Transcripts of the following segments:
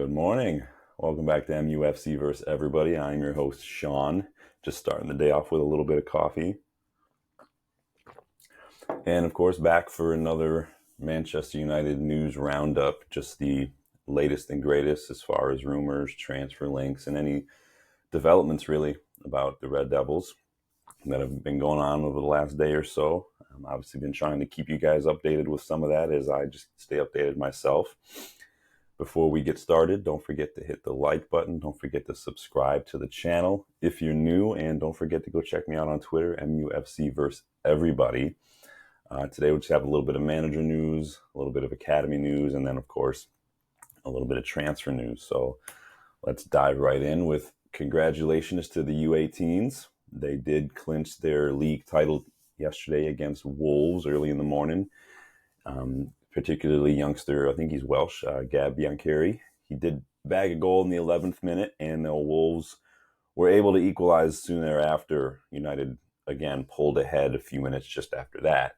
Good morning. Welcome back to MUFC versus everybody. I'm your host, Sean. Just starting the day off with a little bit of coffee. And of course, back for another Manchester United news roundup. Just the latest and greatest as far as rumors, transfer links, and any developments really about the Red Devils that have been going on over the last day or so. I've obviously been trying to keep you guys updated with some of that as I just stay updated myself. Before we get started, don't forget to hit the like button. Don't forget to subscribe to the channel if you're new. And don't forget to go check me out on Twitter, MUFC versus everybody. Today we'll just have a little bit of manager news, a little bit of academy news, and then, of course, a little bit of transfer news. So let's dive right in with congratulations to the U18s. They did clinch their league title yesterday against Wolves early in the morning. Particularly youngster, I think he's Welsh, Gab Biancheri. He did bag a goal in the 11th minute, and the Wolves were able to equalize soon thereafter. United, again, pulled ahead a few minutes just after that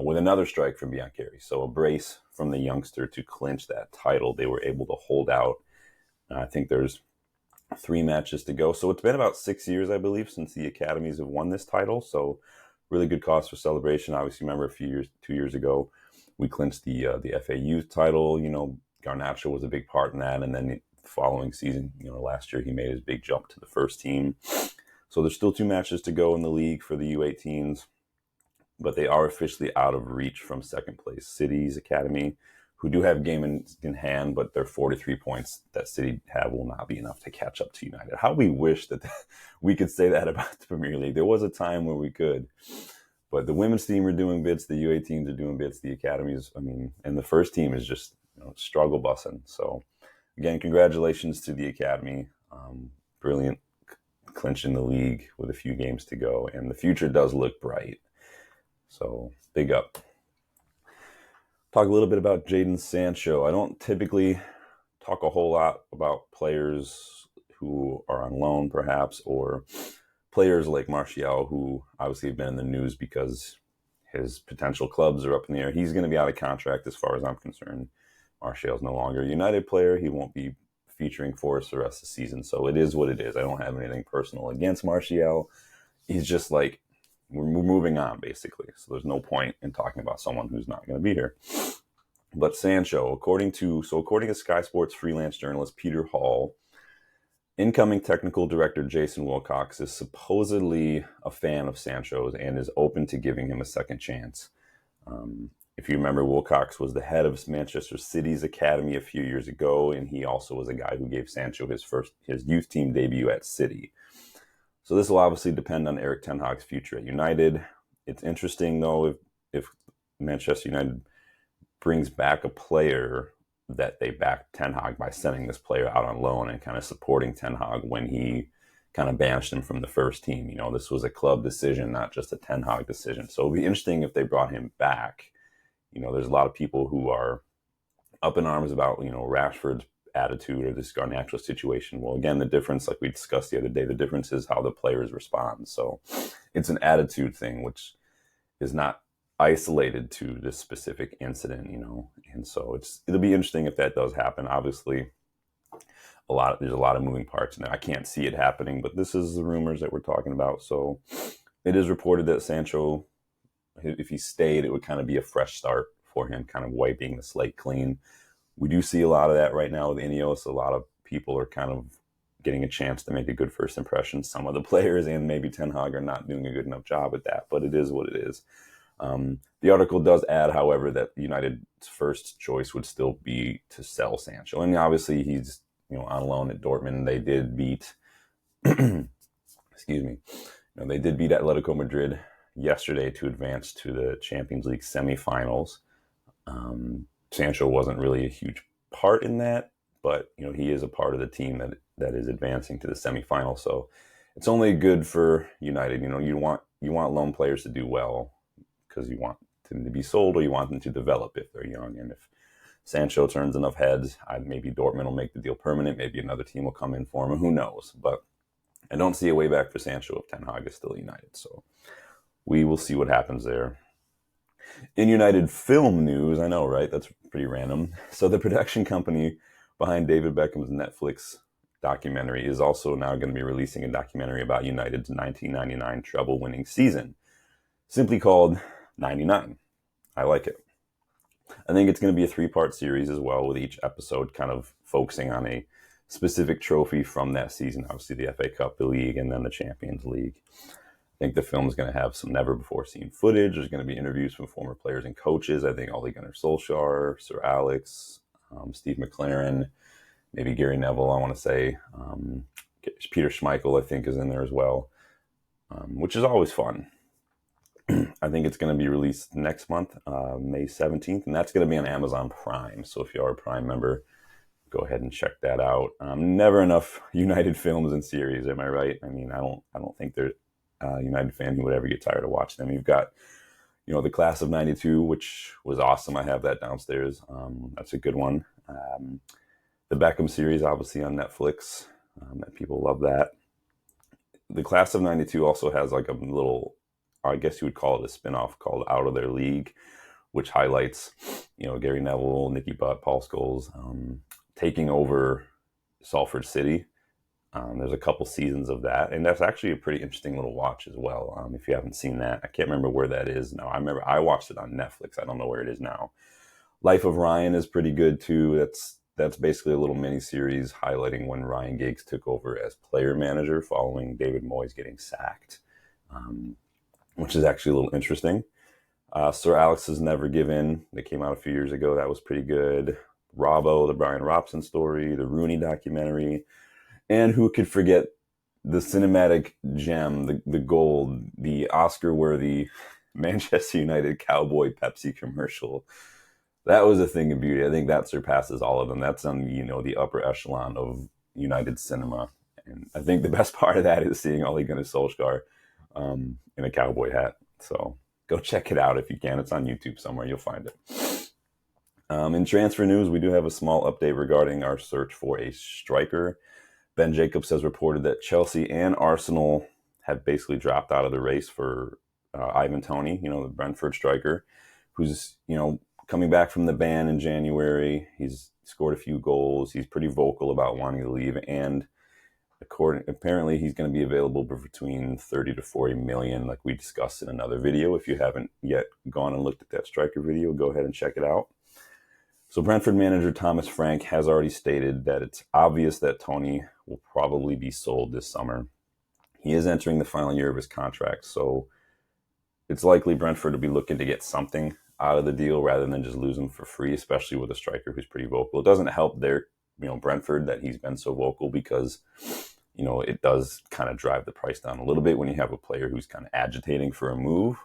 with another strike from Biancheri. So a brace from the youngster to clinch that title. They were able to hold out. I think there's 3 matches to go. So it's been about 6 years, I believe, since the academies have won this title. So really good cause for celebration. Obviously, remember 2 years ago, we clinched the FA Youth title. Garnacho was a big part in that. And then the following season, last year, he made his big jump to the first team. So there's still 2 matches to go in the league for the U18s, but they are officially out of reach from second place City's academy, who do have game in hand, but their 43 points that City have will not be enough to catch up to United. How we wish that we could say that about the Premier League. There was a time where we could. But the women's team are doing bits, the U18s are doing bits, the academies, and the first team is just struggle bussing. So, again, congratulations to the academy. Brilliant clinching the league with a few games to go, and the future does look bright. So, big up. Talk a little bit about Jadon Sancho. I don't typically talk a whole lot about players who are on loan, perhaps, or players like Martial, who obviously have been in the news because his potential clubs are up in the air. He's going to be out of contract as far as I'm concerned. Martial's no longer a United player. He won't be featuring for us the rest of the season. So it is what it is. I don't have anything personal against Martial. He's just like, we're moving on, basically. So there's no point in talking about someone who's not going to be here. But Sancho, according to Sky Sports freelance journalist Peter Hall, incoming technical director Jason Wilcox is supposedly a fan of Sancho's and is open to giving him a second chance. If you remember, Wilcox was the head of Manchester City's academy a few years ago, and he also was a guy who gave Sancho his youth team debut at City. So this will obviously depend on Erik ten Hag's future at United. It's interesting, though, if Manchester United brings back a player that they backed Ten Hag by sending this player out on loan and kind of supporting Ten Hag when he kind of banished him from the first team. This was a club decision, not just a Ten Hag decision. So it'd be interesting if they brought him back. There's a lot of people who are up in arms about, Rashford's attitude or this Garnacho situation. Well, again, the difference, like we discussed the other day, the difference is how the players respond. So it's an attitude thing, which is not isolated to this specific incident, and so it'll be interesting if that does happen. Obviously, there's a lot of moving parts in there. I can't see it happening, but this is the rumors that we're talking about. So it is reported that Sancho, if he stayed, it would kind of be a fresh start for him, kind of wiping the slate clean. We do see a lot of that right now with Ineos. A lot of people are kind of getting a chance to make a good first impression. Some of the players and maybe Ten Hag are not doing a good enough job at that, but it is what it is. The article does add, however, that United's first choice would still be to sell Sancho. And obviously he's, on loan at Dortmund. They did beat, excuse me, they did beat Atletico Madrid yesterday to advance to the Champions League semifinals. Sancho wasn't really a huge part in that, but, he is a part of the team that is advancing to the semifinal. So it's only good for United. You want loan players to do well, because you want them to be sold or you want them to develop if they're young. And if Sancho turns enough heads, maybe Dortmund will make the deal permanent. Maybe another team will come in for him. Who knows? But I don't see a way back for Sancho if Ten Hag is still United. So we will see what happens there. In United film news, I know, right? That's pretty random. So the production company behind David Beckham's Netflix documentary, is also now going to be releasing a documentary about United's 1999 treble-winning season, simply called 99. I like it. I think it's going to be a 3-part series as well, with each episode kind of focusing on a specific trophy from that season. Obviously, the FA Cup, the league, and then the Champions League. I think the film is going to have some never-before-seen footage. There's going to be interviews from former players and coaches. I think Ole Gunnar Solskjaer, Sir Alex, Steve McLaren, maybe Gary Neville, I want to say. Peter Schmeichel, I think, is in there as well, which is always fun. I think it's going to be released next month, May 17th, and that's going to be on Amazon Prime. So if you are a Prime member, go ahead and check that out. Never enough United films and series, am I right? I mean, I don't think there's a United fan who would ever get tired of watching them. You've got, the Class of '92, which was awesome. I have that downstairs. That's a good one. The Beckham series, obviously on Netflix. People love that. The Class of '92 also has like a little, I guess you would call it a spinoff called Out of Their League, which highlights, Gary Neville, Nicky Butt, Paul Scholes taking over Salford City. There's a couple seasons of that, and that's actually a pretty interesting little watch as well. If you haven't seen that, I can't remember where that is now. I remember I watched it on Netflix. I don't know where it is now. Life of Ryan is pretty good too. That's basically a little mini series highlighting when Ryan Giggs took over as player manager following David Moyes getting sacked, which is actually a little interesting. Sir Alex's Never Give In, that came out a few years ago. That was pretty good. Robbo, the Brian Robson story, the Rooney documentary, and who could forget the cinematic gem, the gold, the Oscar-worthy Manchester United Cowboy Pepsi commercial. That was a thing of beauty. I think that surpasses all of them. That's on, the upper echelon of United cinema. And I think the best part of that is seeing Ole Gunnar Solskjaer in a cowboy hat. So go check it out if you can. It's on YouTube somewhere. You'll find it. In transfer news, we do have a small update regarding our search for a striker. Ben Jacobs has reported that Chelsea and Arsenal have basically dropped out of the race for Ivan Toney, the Brentford striker, who's, coming back from the ban in January. He's scored a few goals. He's pretty vocal about wanting to leave, and apparently he's going to be available between 30 to 40 million, like we discussed in another video. If you haven't yet gone and looked at that striker video, go ahead and check it out. So Brentford manager Thomas Frank has already stated that it's obvious that Toney will probably be sold this summer. He is entering the final year of his contract, so it's likely Brentford will be looking to get something out of the deal rather than just lose him for free, especially with a striker who's pretty vocal. It doesn't help their, Brentford, that he's been so vocal, because, it does kind of drive the price down a little bit when you have a player who's kind of agitating for a move.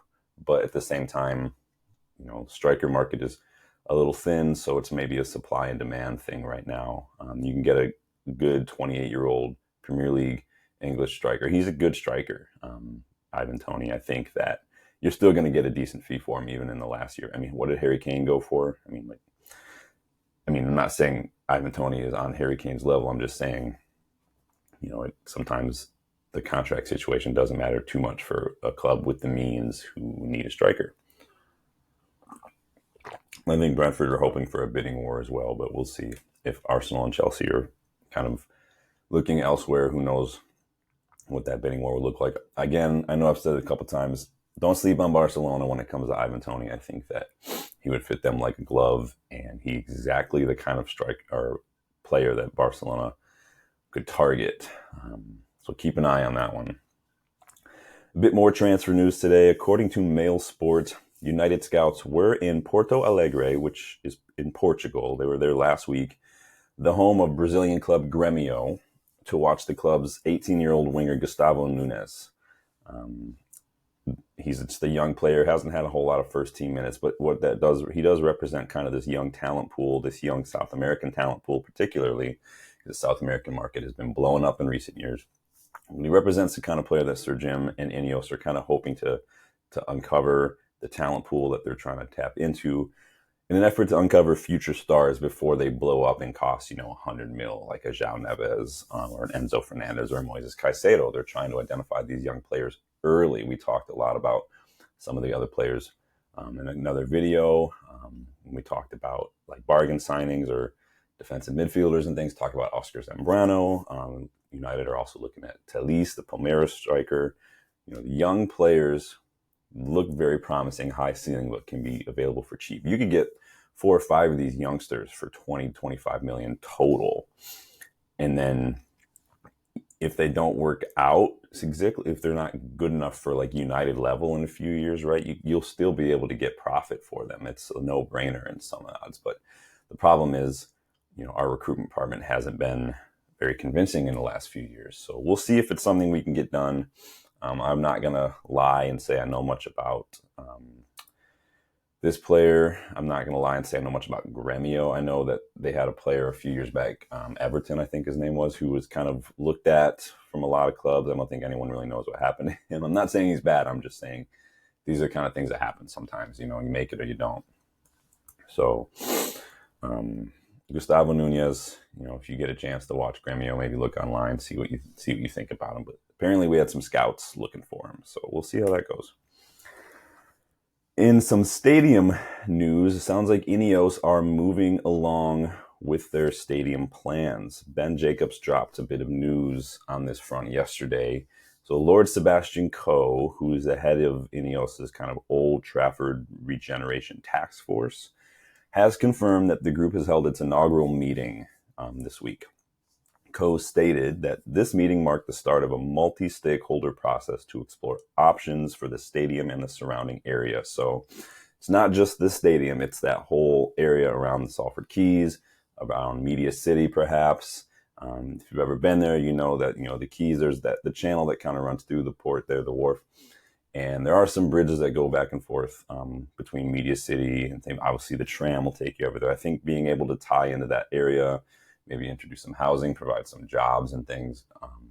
But at the same time, striker market is a little thin, so it's maybe a supply and demand thing right now. You can get a good 28-year-old Premier League English striker. He's a good striker, Ivan Toney. I think that you're still going to get a decent fee for him even in the last year. I mean, what did Harry Kane go for? I mean, I'm not saying Ivan Toney is on Harry Kane's level. I'm just saying, sometimes the contract situation doesn't matter too much for a club with the means who need a striker. I think Brentford are hoping for a bidding war as well, but we'll see if Arsenal and Chelsea are kind of looking elsewhere. Who knows what that bidding war will look like. Again, I know I've said it a couple times, don't sleep on Barcelona when it comes to Ivan Toney. I think that he would fit them like a glove, and he's exactly the kind of striker or player that Barcelona could target. So keep an eye on that one. A bit more transfer news today. According to Mail Sport, United scouts were in Porto Alegre, which is in Portugal. They were there last week, the home of Brazilian club Grêmio, to watch the club's 18-year-old winger Gustavo Nunes. He's just a young player, hasn't had a whole lot of first team minutes, but what that does, he does represent kind of this young talent pool, this young South American talent pool, particularly because the South American market has been blowing up in recent years. And he represents the kind of player that Sir Jim and Ineos are kind of hoping to uncover the talent pool that they're trying to tap into in an effort to uncover future stars before they blow up and cost, 100 mil, like a João Neves or an Enzo Fernandez or Moises Caicedo. They're trying to identify these young players early. We talked a lot about some of the other players in another video. We talked about like bargain signings or defensive midfielders and things. Talk about Oscar Zambrano. United are also looking at Telis, the Palmeiras striker. The young players look very promising, high ceiling, but can be available for cheap. You could get 4 or 5 of these youngsters for 20, 25 million total. And then if they don't work out, if they're not good enough for like United level in a few years, right, you'll still be able to get profit for them. It's a no-brainer in some odds. But the problem is, our recruitment department hasn't been very convincing in the last few years. So we'll see if it's something we can get done. I'm not going to lie and say I know much about this player. I'm not going to lie and say I know much about Gremio. I know that they had a player a few years back, Everton, I think his name was, who was kind of looked at from a lot of clubs. I don't think anyone really knows what happened to him. I'm not saying he's bad. I'm just saying these are kind of things that happen sometimes. You make it or you don't. So Gustavo Nunez, if you get a chance to watch Gremio, maybe look online, see what you think about him. But apparently we had some scouts looking for him. So we'll see how that goes. In some stadium news, it sounds like Ineos are moving along with their stadium plans. Ben Jacobs dropped a bit of news on this front yesterday. So Lord Sebastian Coe, who is the head of Ineos' kind of Old Trafford regeneration task force, has confirmed that the group has held its inaugural meeting this week. Coe stated that this meeting marked the start of a multi-stakeholder process to explore options for the stadium and the surrounding area. So it's not just the stadium, it's that whole area around the Salford Quays, around Media City perhaps. If you've ever been there, you know that, the Quays, there's the channel that kind of runs through the port there, the wharf. And there are some bridges that go back and forth between Media City and obviously the tram will take you over there. I think being able to tie into that area, maybe introduce some housing, provide some jobs and things,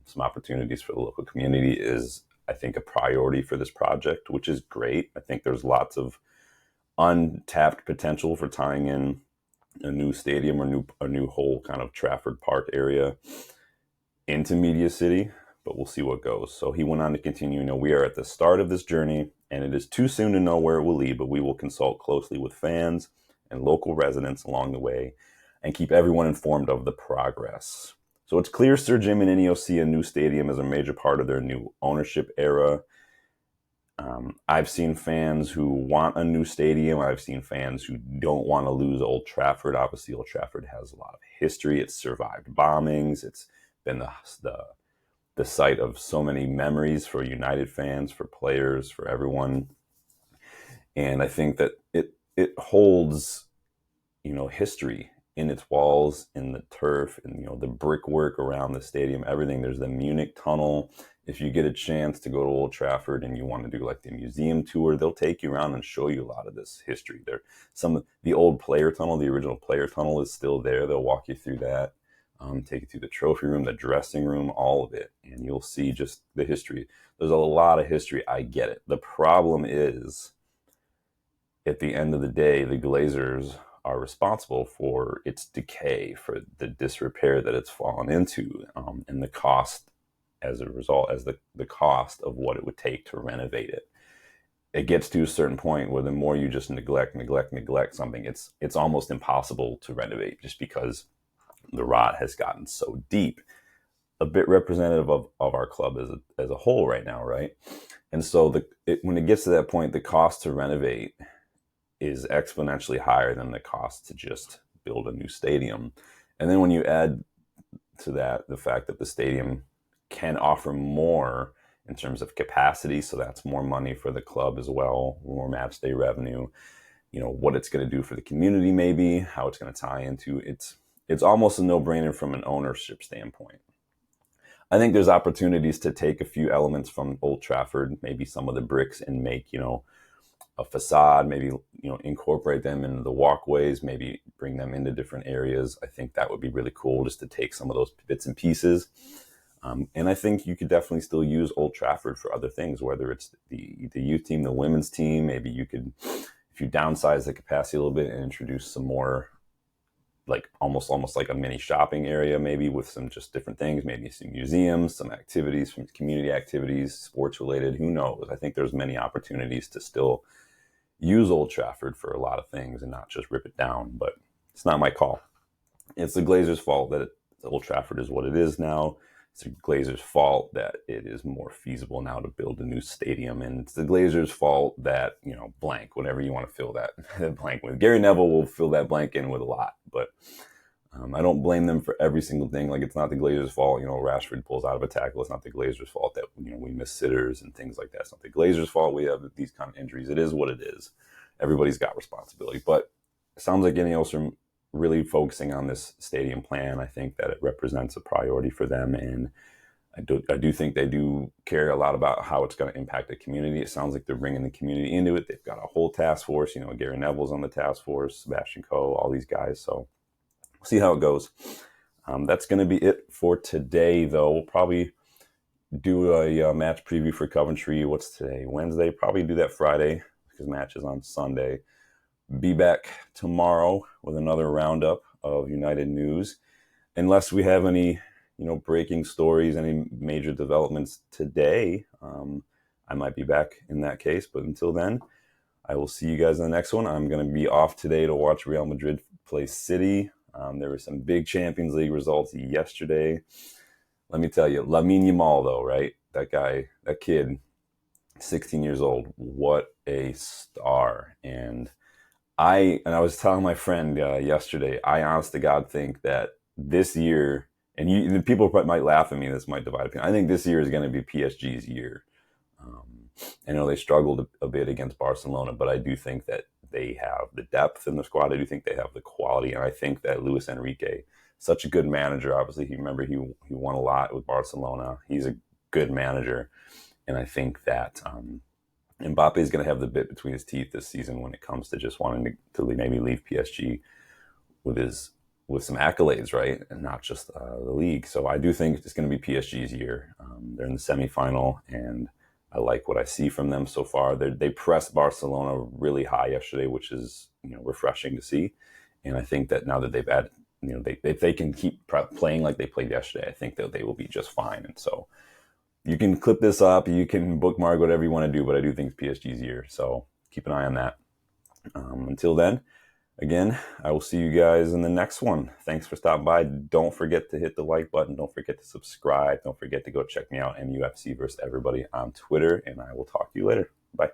some opportunities for the local community is, I think, a priority for this project, which is great. I think there's lots of untapped potential for tying in a new stadium or a new whole kind of Trafford Park area into Media City, but we'll see what goes. So he went on to continue, we are at the start of this journey and it is too soon to know where it will lead, but we will consult closely with fans and local residents along the way and keep everyone informed of the progress. So it's clear Sir Jim and Ineos see a new stadium as a major part of their new ownership era. I've seen fans who want a new stadium. I've seen fans who don't want to lose Old Trafford. Obviously, Old Trafford has a lot of history. It's survived bombings. It's been the site of so many memories for United fans, for players, for everyone. And I think that it holds, history in its walls, in the turf, and the brickwork around the stadium, everything. There's the Munich tunnel. If you get a chance to go to Old Trafford and you want to do like the museum tour, they'll take you around and show you a lot of this history. The old player tunnel, the original player tunnel is still there. They'll walk you through that, take you through the trophy room, the dressing room, all of it, and you'll see just the history. There's a lot of history. I get it. The problem is, at the end of the day, the Glazers are responsible for its decay, for the disrepair that it's fallen into, and the cost as a result, as the cost of what it would take to renovate it. It gets to a certain point where the more you just neglect something, it's almost impossible to renovate just because the rot has gotten so deep. A bit representative of our club as a whole right now, right? And so when it gets to that point, the cost to renovate is exponentially higher than the cost to just build a new stadium. And then when you add to that the fact that the stadium can offer more in terms of capacity, so that's more money for the club as well, more match day revenue, what it's going to do for the community, maybe how it's going to tie into it's almost a no-brainer from an ownership standpoint. I think there's opportunities to take a few elements from Old Trafford, maybe some of the bricks, and make a facade, maybe incorporate them into the walkways, maybe bring them into different areas. I think that would be really cool, just to take some of those bits and pieces. And I think you could definitely still use Old Trafford for other things, whether it's the youth team, the women's team. Maybe you could, if you downsize the capacity a little bit and introduce some more, like almost like a mini shopping area, maybe with some just different things, maybe some museums, some activities, from community activities, sports related, who knows? I think there's many opportunities to still use Old Trafford for a lot of things and not just rip it down, but it's not my call. It's the Glazers' fault that Old Trafford is what it is now. It's the Glazers' fault that it is more feasible now to build a new stadium, and it's the Glazers' fault that, blank, whatever you want to fill that, that blank with. Gary Neville will fill that blank in with a lot, but I don't blame them for every single thing. Like, it's not the Glazers' fault, Rashford pulls out of a tackle. It's not the Glazers' fault that, we miss sitters and things like that. It's not the Glazers' fault we have these kind of injuries. It is what it is. Everybody's got responsibility. But it sounds like Ineos are really focusing on this stadium plan. I think that it represents a priority for them. And I do think they do care a lot about how it's going to impact the community. It sounds like they're bringing the community into it. They've got a whole task force. Gary Neville's on the task force, Sebastian Coe, all these guys. So we'll see how it goes. That's going to be it for today, though. We'll probably do a match preview for Coventry. What's today? Wednesday. Probably do that Friday because match is on Sunday. Be back tomorrow with another roundup of United news. Unless we have any, breaking stories, any major developments today, I might be back in that case. But until then, I will see you guys in the next one. I'm going to be off today to watch Real Madrid play City. There were some big Champions League results yesterday. Let me tell you, Lamine Yamal, though, right? That guy, that kid, 16 years old. What a star. And I was telling my friend yesterday, I honest to God think that this year, and people might laugh at me, this might divide opinion. I think this year is going to be PSG's year. I know they struggled a bit against Barcelona, but I do think that they have the depth in the squad. I do think they have the quality, and I think that Luis Enrique, such a good manager. Obviously, he won a lot with Barcelona. He's a good manager, and I think that Mbappe is going to have the bit between his teeth this season when it comes to just wanting to maybe leave PSG with some accolades, right, and not just the league. So I do think it's going to be PSG's year. They're in the semifinal, and I like what I see from them so far. They pressed Barcelona really high yesterday, which is refreshing to see. And I think that now that they've added, if they can keep playing like they played yesterday, I think that they will be just fine. And so you can clip this up, you can bookmark whatever you want to do, but I do think it's PSG's year. So keep an eye on that. Until then, again, I will see you guys in the next one. Thanks for stopping by. Don't forget to hit the like button. Don't forget to subscribe. Don't forget to go check me out, MUFC versus Everybody on Twitter. And I will talk to you later. Bye.